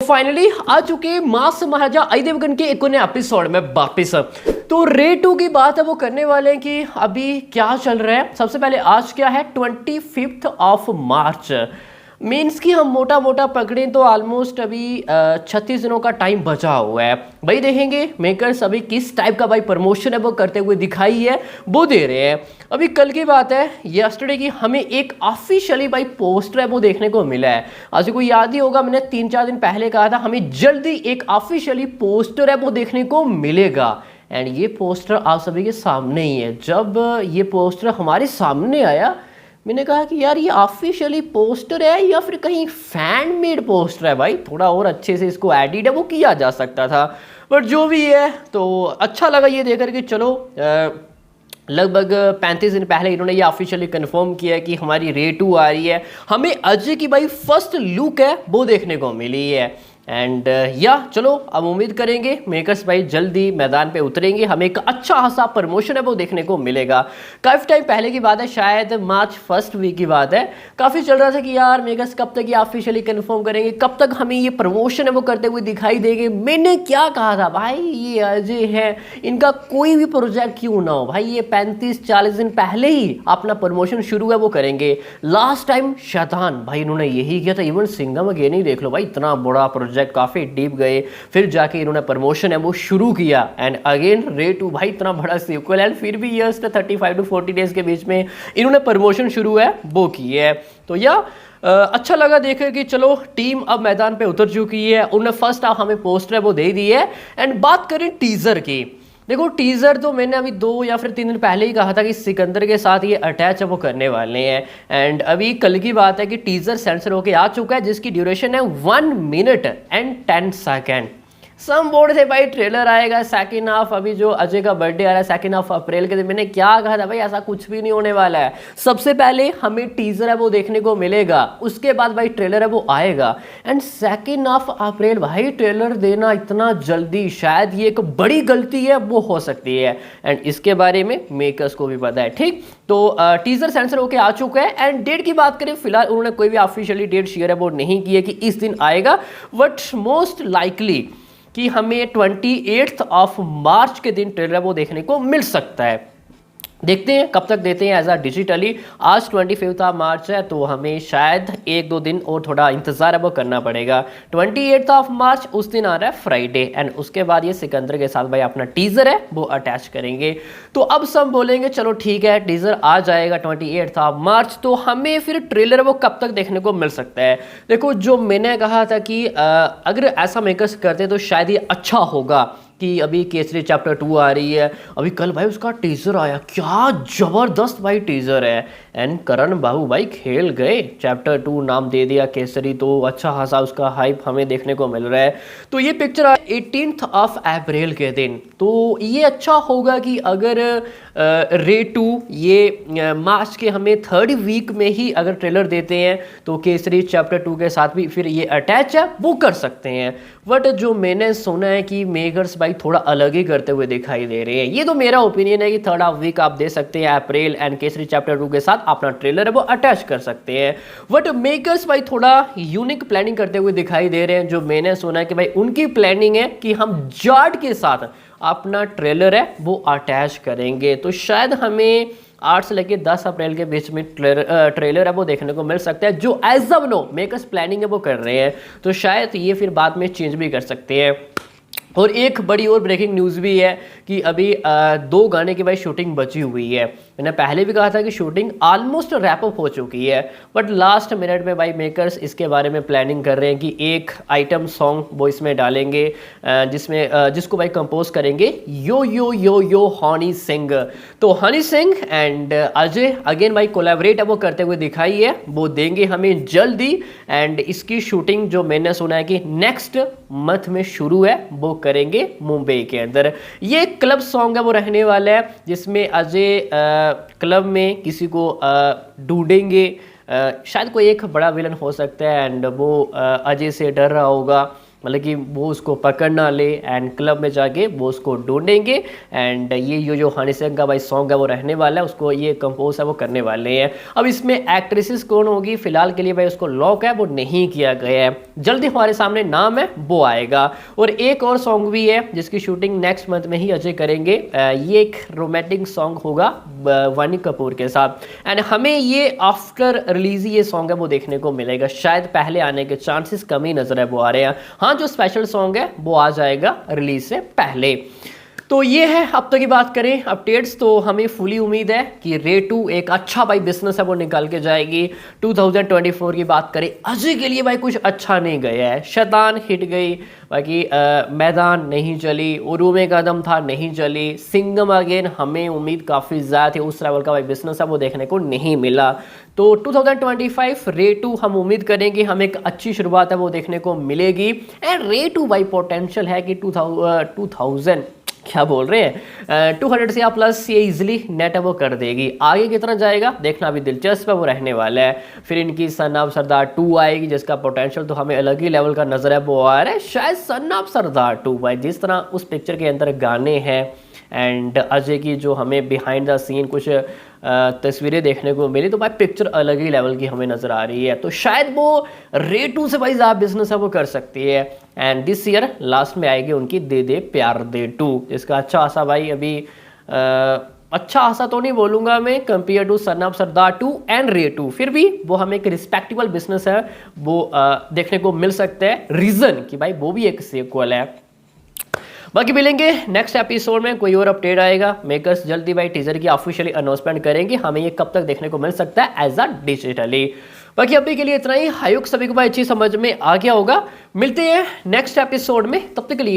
Finally आ चुके मास महाराजा अजय देवगन के एक नए एपिसोड में वापिस। तो रे 2 की बात है वो करने वाले हैं कि अभी क्या चल रहा है। सबसे पहले आज क्या है 25 ऑफ मार्च, मीन्स कि हम मोटा मोटा पकड़ें तो ऑलमोस्ट अभी 36 दिनों का टाइम बचा हुआ है। भाई देखेंगे मेकर्स अभी किस टाइप का भाई प्रमोशन है वो करते हुए दिखाई है वो दे रहे हैं। अभी कल की बात है, यस्टरडे की, हमें एक ऑफिशियली भाई पोस्टर है वो देखने को मिला है। आज को याद ही होगा मैंने 3-4 दिन पहले कहा था हमें जल्दी एक ऑफिशियली पोस्टर है वो देखने को मिलेगा। एंड ये पोस्टर आप सभी के सामने ही है। जब ये पोस्टर हमारे सामने आया मैंने कहा कि यार ये ऑफिशियली पोस्टर है या फिर कहीं फैन मेड पोस्टर है। भाई थोड़ा और अच्छे से इसको एडिट है वो किया जा सकता था, बट जो भी है तो अच्छा लगा ये देख करके। चलो लगभग 35 दिन पहले इन्होंने ये ऑफिशियली कंफर्म किया है कि हमारी रे 2 आ रही है। हमें अजय की भाई फर्स्ट लुक है वो देखने को मिली है। एंड या चलो अब उम्मीद करेंगे मेकर्स भाई जल्दी मैदान पे उतरेंगे, हमें एक अच्छा खासा प्रमोशन है वो देखने को मिलेगा। काफ़ी टाइम पहले की बात है, शायद मार्च फर्स्ट वीक की बात है। काफ़ी चल रहा था कि यार मेकर्स कब तक ये ऑफिशियली कंफर्म करेंगे, कब तक हमें ये प्रमोशन है वो करते हुए दिखाई देंगे। मैंने क्या कहा था भाई, ये अजय है, इनका कोई भी प्रोजेक्ट क्यों ना हो भाई, ये 35-40 दिन पहले ही अपना प्रमोशन शुरू है वो करेंगे। लास्ट टाइम शैतान भाई इन्होंने यही किया था। इवन सिंघम अगेन ही देख लो भाई, इतना बड़ा प्रोजेक्ट, काफी डीप गए, फिर जाके इन्होंने प्रमोशन है वो शुरू किया। एंड अगेन रे 2 भाई इतना बड़ा सीक्वल है, फिर भी जस्ट 35 to 40 डेज के बीच में इन्होंने प्रमोशन शुरू है वो की है। तो या अच्छा लगा देखे कि चलो टीम अब मैदान पे उतर चुकी है। उन्होंने फर्स्ट हाफ हमें पोस्टर है वो दे दी है। एंड बात करें टीजर की, देखो टीजर तो मैंने अभी 2 या फिर 3 दिन पहले ही कहा था कि सिकंदर के साथ ये अटैच है वो करने वाले हैं। एंड अभी कल की बात है कि टीजर सेंसर होके आ चुका है जिसकी ड्यूरेशन है 1 मिनट एंड 10 सेकेंड। सम बोर्ड थे भाई ट्रेलर आएगा सेकेंड हाफ, अभी जो अजय का बर्थडे आ रहा है सेकेंड हाफ अप्रैल के दिन। मैंने क्या कहा था भाई, ऐसा कुछ भी नहीं होने वाला है। सबसे पहले हमें टीजर है वो देखने को मिलेगा, उसके बाद भाई ट्रेलर है वो आएगा। एंड सेकेंड हाफ अप्रैल भाई ट्रेलर देना इतना जल्दी, शायद ये एक बड़ी गलती है वो हो सकती है। एंड इसके बारे में मेकर्स को भी पता है, ठीक। तो टीजर सेंसर होके आ चुका है। एंड डेट की बात करें, फिलहाल उन्होंने कोई भी ऑफिशियली डेट शेयर है वो नहीं की है कि इस दिन आएगा, बट मोस्ट लाइकली कि हमें 28 ऑफ मार्च के दिन ट्रेलर वो देखने को मिल सकता है। देखते हैं कब तक देते हैं एज डिजिटली। आज 25 ऑफ मार्च है तो हमें शायद 1-2 दिन और थोड़ा इंतजार है वो करना पड़ेगा। 28 ऑफ मार्च उस दिन आ रहा है फ्राइडे। एंड उसके बाद ये सिकंदर के साथ भाई अपना टीजर है वो अटैच करेंगे। तो अब सब बोलेंगे चलो ठीक है टीजर आ जाएगा 28 ऑफ मार्च, तो हमें फिर ट्रेलर वो कब तक देखने को मिल सकता है। देखो जो मैंने कहा था कि अगर ऐसा मेकर्स करते तो शायद ये अच्छा होगा कि अभी केसरी चैप्टर 2 आ रही है। अभी कल भाई उसका टीजर आया, क्या जबरदस्त भाई टीजर है। एंड करण बाबू भाई खेल गए, चैप्टर 2 नाम दे दिया केसरी, तो अच्छा खासा उसका हाइप हमें देखने को मिल रहा है। तो ये पिक्चर 18 ऑफ अप्रैल के दिन, तो ये अच्छा होगा कि अगर रे 2 ये मार्च के हमें 3rd वीक में ही अगर ट्रेलर देते हैं तो केसरी चैप्टर 2 के साथ भी फिर ये अटैच है वो कर सकते हैं। बट जो मैंने सुना है कि मेकर्स भाई थोड़ा अलग ही करते हुए दिखाई दे रहे हैं। ये तो मेरा ओपिनियन है कि 3rd वीक आप दे सकते हैं अप्रैल एंड केसरी चैप्टर 2 के साथ अपना ट्रेलर है वो अटैच कर सकते हैं। बट मेकर्स भाई थोड़ा यूनिक प्लानिंग करते हुए दिखाई दे रहे हैं। जो मैंने सुना है कि भाई उनकी प्लानिंग है कि हम जाट के साथ अपना ट्रेलर है वो अटैच करेंगे। तो शायद हमें 8 से लेकर 10 अप्रैल के बीच में ट्रेलर है वो देखने को मिल सकता है, जो as of now makers planning है वो कर रहे हैं। तो शायद ये फिर बाद में चेंज भी कर सकते हैं। और एक बड़ी और ब्रेकिंग न्यूज़ भी है कि अभी 2 गाने की भाई शूटिंग बची हुई है। मैंने पहले भी कहा था कि शूटिंग ऑलमोस्ट रैप अप हो चुकी है, बट लास्ट मिनट में भाई मेकर्स इसके बारे में प्लानिंग कर रहे हैं कि एक आइटम सॉन्ग वो इसमें डालेंगे जिसको भाई कंपोज करेंगे यो यो यो यो हनी सिंह। तो हनी सिंह एंड अजय अगेन भाई कोलैबोरेट है वो करते हुए दिखाई है, वो देंगे हमें जल्दी। एंड इसकी शूटिंग जो मैंने सुना है कि नेक्स्ट मंथ में शुरू है वो करेंगे मुंबई के अंदर। ये क्लब सॉन्ग है वो रहने वाला है जिसमें अजय क्लब में किसी को ढूंढेंगे, शायद कोई एक बड़ा विलन हो सकता है एंड वो अजय से डर रहा होगा, मतलब कि वो उसको पकड़ ना ले एंड क्लब में जाके वो उसको ढूंढेंगे एंड ये जो हनी सिंह का भाई सॉन्ग है वो रहने वाला है, उसको ये कंपोज है वो करने वाले हैं। अब इसमें एक्ट्रेसेस कौन होगी फिलहाल के लिए भाई उसको लॉक है, वो नहीं किया गया है, जल्दी हमारे सामने नाम है वो आएगा। और एक और सॉन्ग भी है जिसकी शूटिंग नेक्स्ट मंथ में ही अजय करेंगे, ये एक रोमांटिक सॉन्ग होगा वानी कपूर के साथ एंड हमें ये आफ्टर रिलीज ये सॉन्ग है वो देखने को मिलेगा, शायद पहले आने के चांसेस कम ही नजर है वो आ रहे हैं। हाँ, जो स्पेशल सॉन्ग है वो आ जाएगा रिलीज से पहले। तो ये है अब तक की बात करें अपडेट्स, तो हमें फुली उम्मीद है कि रे 2 एक अच्छा भाई बिजनेस है वो निकाल के जाएगी। 2024 की बात करें अजय के लिए भाई कुछ अच्छा नहीं गया है, शैतान हिट गई, बाकी मैदान नहीं चली, उरू में कदम था नहीं चली, सिंघम अगेन हमें उम्मीद काफ़ी ज़्यादा थी, उस लेवल का भाई बिजनेस है वो देखने को नहीं मिला। तो 2025 रे 2 हम उम्मीद करेंगे हमें एक अच्छी शुरुआत है वो देखने को मिलेगी एंड रे 2 भाई पोटेंशियल है कि 2000 क्या बोल रहे हैं 200 से या प्लस ये इजीली नेट है वो कर देगी। आगे कितना जाएगा देखना अभी दिलचस्प है वो रहने वाला है। फिर इनकी सन ऑफ सरदार 2 आएगी जिसका पोटेंशियल तो हमें अलग ही लेवल का नजर है वो आ रहा है, शायद सन ऑफ सरदार 2 भाई जिस तरह उस पिक्चर के अंदर गाने हैं एंड अजय की जो हमें बिहाइंड द सीन कुछ तस्वीरें देखने को मिली तो भाई पिक्चर अलग ही लेवल की हमें नज़र आ रही है, तो शायद वो रे 2 से भाई ज़्यादा बिजनेस है वो कर सकती है। एंड दिस ईयर लास्ट में आएगी उनकी दे दे प्यार दे 2 जिसका अच्छा खासा भाई अभी अच्छा खासा तो नहीं बोलूँगा मैं compare to Son of Sardaar 2 and Raid 2, फिर भी वो हमें एक रिस्पेक्टेबल बिजनेस है वो देखने को मिल सकता है, रीज़न कि भाई वो भी एक सीक्वल है। बाकी मिलेंगे नेक्स्ट एपिसोड में, कोई और अपडेट आएगा, मेकर्स जल्दी भाई टीजर की ऑफिशियली अनाउंसमेंट करेंगे, हमें ये कब तक देखने को मिल सकता है एज अ डिजिटली। बाकी अभी के लिए इतना ही, हायुक सभी को भाई अच्छी समझ में आ गया होगा, मिलते हैं नेक्स्ट एपिसोड में, तब तक के लिए